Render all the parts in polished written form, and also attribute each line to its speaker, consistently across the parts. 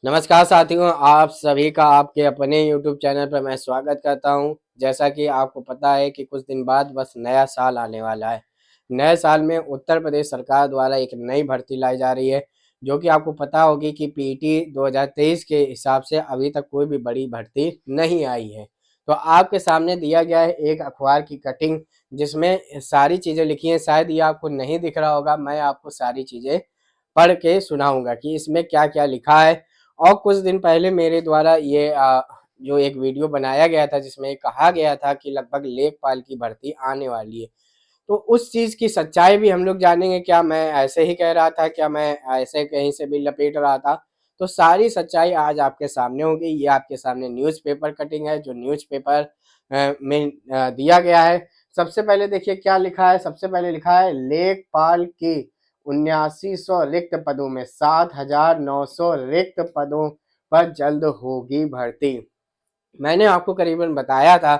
Speaker 1: नमस्कार साथियों, आप सभी का आपके अपने YouTube चैनल पर मैं स्वागत करता हूं। जैसा कि आपको पता है कि कुछ दिन बाद बस नया साल आने वाला है। नए साल में उत्तर प्रदेश सरकार द्वारा एक नई भर्ती लाई जा रही है, जो कि आपको पता होगी कि पीटी 2023 के हिसाब से अभी तक कोई भी बड़ी भर्ती नहीं आई है। तो आपके सामने दिया गया है एक अखबार की कटिंग, जिसमें सारी चीज़ें लिखी हैं। शायद ये आपको नहीं दिख रहा होगा, मैं आपको सारी चीज़ें पढ़ के सुनाऊँगा कि इसमें क्या-क्या लिखा है। और कुछ दिन पहले मेरे द्वारा ये जो एक वीडियो बनाया गया था, जिसमें कहा गया था कि लगभग लेखपाल की भर्ती आने वाली है। तो उस चीज़ की सच्चाई भी हम लोग जानेंगे। क्या मैं ऐसे ही कह रहा था? क्या मैं ऐसे कहीं से भी लपेट रहा था? तो सारी सच्चाई आज आपके सामने होगी। ये आपके सामने न्यूज़पेपर कटिंग है, जो न्यूज़पेपर में दिया गया है। सबसे पहले देखिए क्या लिखा है। सबसे पहले लिखा है लेखपाल की 7900 रिक्त पदों में 7900 रिक्त पदों पर जल्द होगी भर्ती। मैंने आपको करीबन बताया था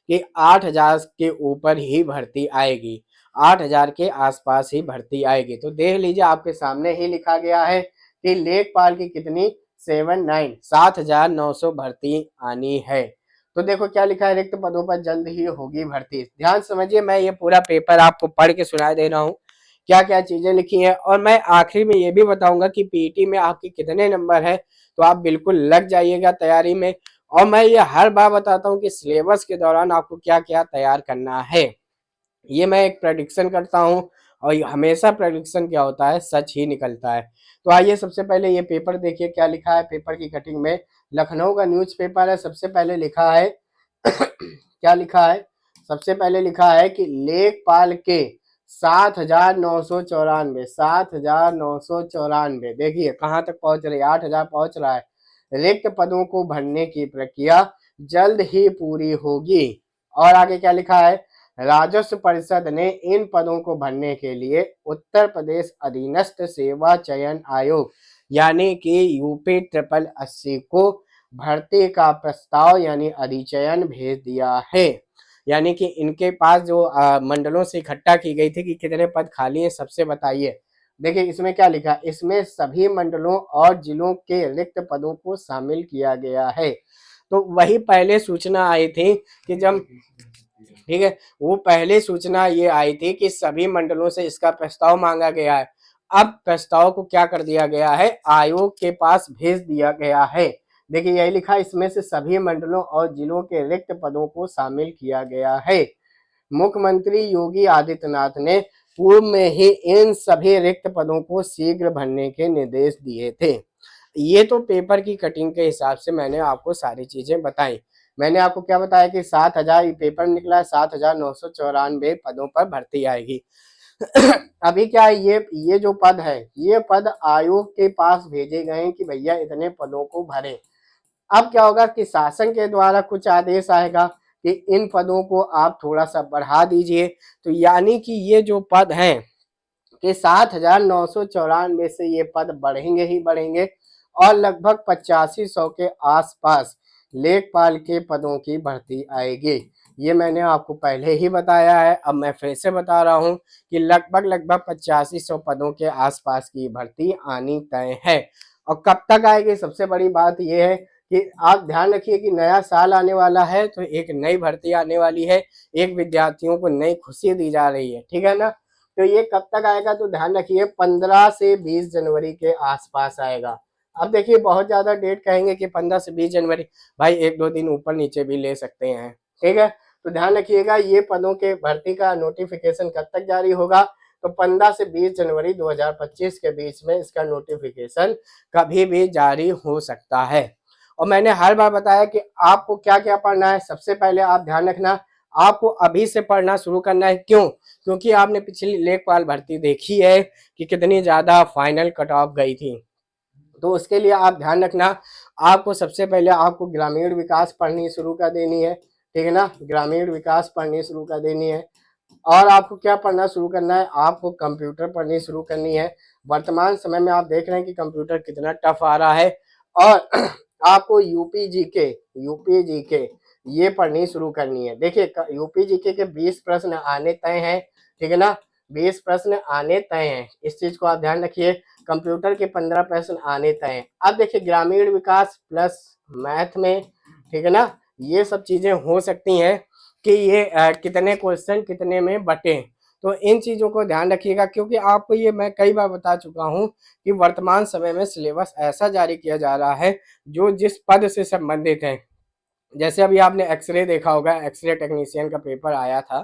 Speaker 1: कि 8000 के ऊपर ही भर्ती आएगी, 8000 के आसपास ही भर्ती आएगी। तो देख लीजिए, आपके सामने ही लिखा गया है कि लेखपाल की कितनी 7900 भर्ती आनी है। तो देखो क्या लिखा है, रिक्त पदों पर जल्द ही होगी भर्ती। ध्यान समझिए, मैं ये पूरा पेपर आपको पढ़ के सुना दे रहा हूँ, क्या क्या चीजें लिखी हैं। और मैं आखिरी में ये भी बताऊंगा कि पीटी में आपके कितने नंबर है, तो आप बिल्कुल लग जाइएगा तैयारी में। और मैं ये हर बार बताता हूँ कि सिलेबस के दौरान आपको क्या क्या तैयार करना है। ये मैं एक प्रेडिक्शन करता हूँ, और हमेशा प्रेडिक्शन क्या होता है, सच ही निकलता है। तो आइए सबसे पहले ये पेपर देखिए क्या लिखा है पेपर की कटिंग में। लखनऊ का न्यूज़पेपर है। सबसे पहले लिखा है क्या लिखा है, सबसे पहले लिखा है कि लेखपाल के 7994, 7994, देखिए कहाँ तक पहुंच रही है, 8000 पहुंच रहा है। रिक्त पदों को भरने की प्रक्रिया जल्द ही पूरी होगी। और आगे क्या लिखा है, राजस्व परिषद ने इन पदों को भरने के लिए उत्तर प्रदेश अधीनस्थ सेवा चयन आयोग यानी कि यूपी 8080 को भर्ती का प्रस्ताव यानी अधिचयन भेज दिया है। यानी कि इनके पास जो मंडलों से इकट्ठा की गई थी कि कितने पद खाली हैं, सबसे बताइए। देखिए इसमें क्या लिखा, इसमें सभी मंडलों और जिलों के रिक्त पदों को शामिल किया गया है। तो वही पहले सूचना आई थी कि जब, ठीक है, वो पहले सूचना ये आई थी कि सभी मंडलों से इसका प्रस्ताव मांगा गया है। अब प्रस्ताव को क्या कर दिया गया है, आयोग के पास भेज दिया गया है। देखिए यही लिखा, इसमें से सभी मंडलों और जिलों के रिक्त पदों को शामिल किया गया है। मुख्यमंत्री योगी आदित्यनाथ ने पूर्व में ही इन सभी रिक्त पदों को शीघ्र भरने के निर्देश दिए थे। ये तो पेपर की कटिंग के हिसाब से मैंने आपको सारी चीजें बताई। मैंने आपको क्या बताया कि 7000 पेपर निकला है, 7994 पदों पर भर्ती आएगी। अभी क्या है, ये जो पद है, ये पद आयोग के पास भेजे गए हैं कि भैया इतने पदों को भरें। अब क्या होगा कि शासन के द्वारा कुछ आदेश आएगा कि इन पदों को आप थोड़ा सा बढ़ा दीजिए। तो यानी कि ये जो पद हैं कि 7994 से ये पद बढ़ेंगे ही बढ़ेंगे, और लगभग 8500 के आसपास लेखपाल के पदों की भर्ती आएगी। ये मैंने आपको पहले ही बताया है, अब मैं फिर से बता रहा हूँ कि लगभग 8500 पदों के आसपास की भर्ती आनी तय है। और कब तक आएगी, सबसे बड़ी बात यह है कि आप ध्यान रखिए कि नया साल आने वाला है, तो एक नई भर्ती आने वाली है, एक विद्यार्थियों को नई खुशी दी जा रही है, ठीक है ना। तो ये कब तक आएगा, तो ध्यान रखिए 15 से 20 जनवरी के आसपास आएगा। अब देखिए बहुत ज्यादा डेट कहेंगे कि 15 से 20 जनवरी, भाई एक दो दिन ऊपर नीचे भी ले सकते हैं, ठीक है। तो ध्यान रखिएगा ये पदों के भर्ती का नोटिफिकेशन कब तक जारी होगा, तो 15 से 20 जनवरी 2025 के बीच में इसका नोटिफिकेशन कभी भी जारी हो सकता है। और मैंने हर बार बताया कि आपको क्या क्या पढ़ना है। सबसे पहले आप ध्यान रखना, आपको अभी से पढ़ना शुरू करना है। क्यों? क्योंकि आपने पिछली लेखपाल भर्ती देखी है कि कितनी ज्यादा फाइनल कट ऑफ गई थी। तो उसके लिए आप ध्यान रखना, आपको सबसे पहले आपको ग्रामीण विकास पढ़नी शुरू कर देनी है, ठीक है ना। ग्रामीण विकास पढ़नी शुरू कर देनी है। और आपको क्या पढ़ना शुरू करना है, आपको कंप्यूटर पढ़नी शुरू करनी है। वर्तमान समय में आप देख रहे हैं कि कंप्यूटर कितना टफ आ रहा है। और आपको यूपी जीके ये पढ़नी शुरू करनी है। देखिए यूपी जीके के 20 प्रश्न आने तय हैं, ठीक है ना। 20 प्रश्न आने तय हैं, इस चीज को आप ध्यान रखिए। कंप्यूटर के 15 प्रश्न आने तय हैं। अब देखिए ग्रामीण विकास प्लस मैथ में, ठीक है ना, ये सब चीजें हो सकती हैं कि ये कितने क्वेश्चन कितने में बटे। तो इन चीजों को ध्यान रखिएगा, क्योंकि आपको ये मैं कई बार बता चुका हूं कि वर्तमान समय में सिलेबस ऐसा जारी किया जा रहा है जो जिस पद से संबंधित है। जैसे अभी आपने एक्सरे देखा होगा, एक्सरे टेक्नीशियन का पेपर आया था,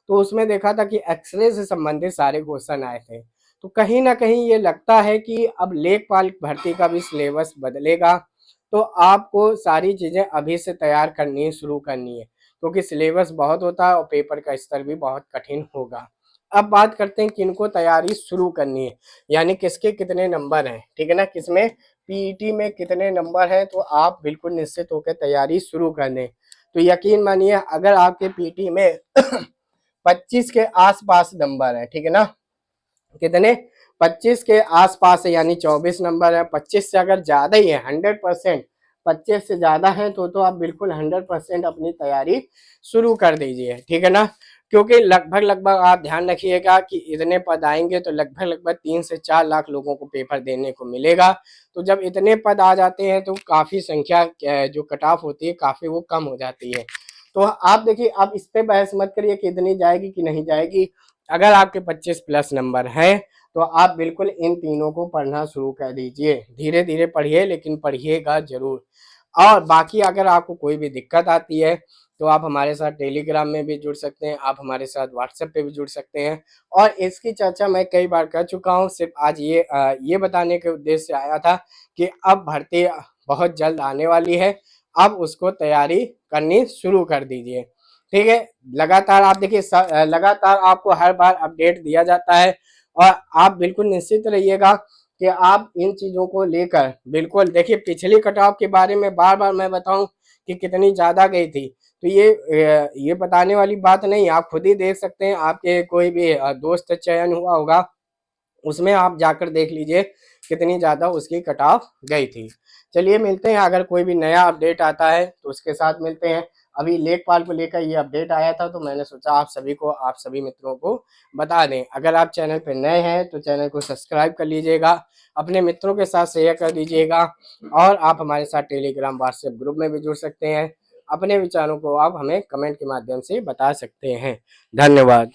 Speaker 1: तो उसमें देखा था कि एक्सरे से संबंधित सारे क्वेश्चन आए थे। तो कहीं ना कहीं ये लगता है कि अब लेखपाल भर्ती का भी सिलेबस बदलेगा, तो आपको सारी चीजें अभी से तैयार करनी शुरू करनी है, क्योंकि सिलेबस बहुत होता है और पेपर का स्तर भी बहुत कठिन होगा। अब बात करते हैं किनको तैयारी शुरू करनी है, यानी किसके कितने नंबर हैं, ठीक है ना, किसमें पीईटी में कितने नंबर हैं, तो आप बिल्कुल निश्चित होकर तैयारी शुरू कर दें। तो यकीन मानिए अगर आपके पीटी में 25 के आसपास नंबर है, ठीक है ना, कितने 25 के आसपास है, यानी 24 नंबर है, 25 से अगर ज्यादा ही है 100%, 25 से ज्यादा है तो आप बिल्कुल 100% अपनी तैयारी शुरू कर दीजिए, ठीक है ना, क्योंकि लगभग लगभग आप ध्यान रखिएगा कि इतने पद आएंगे तो लगभग लगभग 3 से 4 लाख लोगों को पेपर देने को मिलेगा। तो जब इतने पद आ जाते हैं तो काफी संख्या जो कट ऑफ होती है काफी वो कम हो जाती है। तो आप देखिए, आप इस पे बहस मत करिए कि इतनी जाएगी कि नहीं जाएगी। अगर आपके 25 प्लस नंबर है तो आप बिल्कुल इन तीनों को पढ़ना शुरू कर दीजिए, धीरे धीरे पढ़िए लेकिन पढ़िएगा जरूर। और बाकी अगर आपको कोई भी दिक्कत आती है तो आप हमारे साथ टेलीग्राम में भी जुड़ सकते हैं, आप हमारे साथ व्हाट्सएप पे भी जुड़ सकते हैं। और इसकी चर्चा मैं कई बार कर चुका हूँ, सिर्फ आज ये बताने के उद्देश्य से आया था कि अब भर्ती बहुत जल्द आने वाली है, अब उसको तैयारी करनी शुरू कर दीजिए, ठीक है। लगातार आप देखिए लगातार आपको हर बार अपडेट दिया जाता है, और आप बिल्कुल निश्चित रहिएगा कि आप इन चीजों को लेकर बिल्कुल देखिए, पिछली कटाव के बारे में बार बार मैं बताऊं कि कितनी ज्यादा गई थी, तो ये बताने वाली बात नहीं, आप खुद ही देख सकते हैं, आपके कोई भी दोस्त चयन हुआ होगा उसमें आप जाकर देख लीजिए कितनी ज्यादा उसकी कट ऑफ गई थी। चलिए मिलते हैं, अगर कोई भी नया अपडेट आता है तो उसके साथ मिलते हैं। अभी लेखपाल को लेकर ये अपडेट आया था तो मैंने सोचा आप सभी को, आप सभी मित्रों को बता दें। अगर आप चैनल पर नए हैं तो चैनल को सब्सक्राइब कर लीजिएगा, अपने मित्रों के साथ शेयर कर दीजिएगा, और आप हमारे साथ टेलीग्राम व्हाट्सएप ग्रुप में भी जुड़ सकते हैं। अपने विचारों को आप हमें कमेंट के माध्यम से बता सकते हैं। धन्यवाद।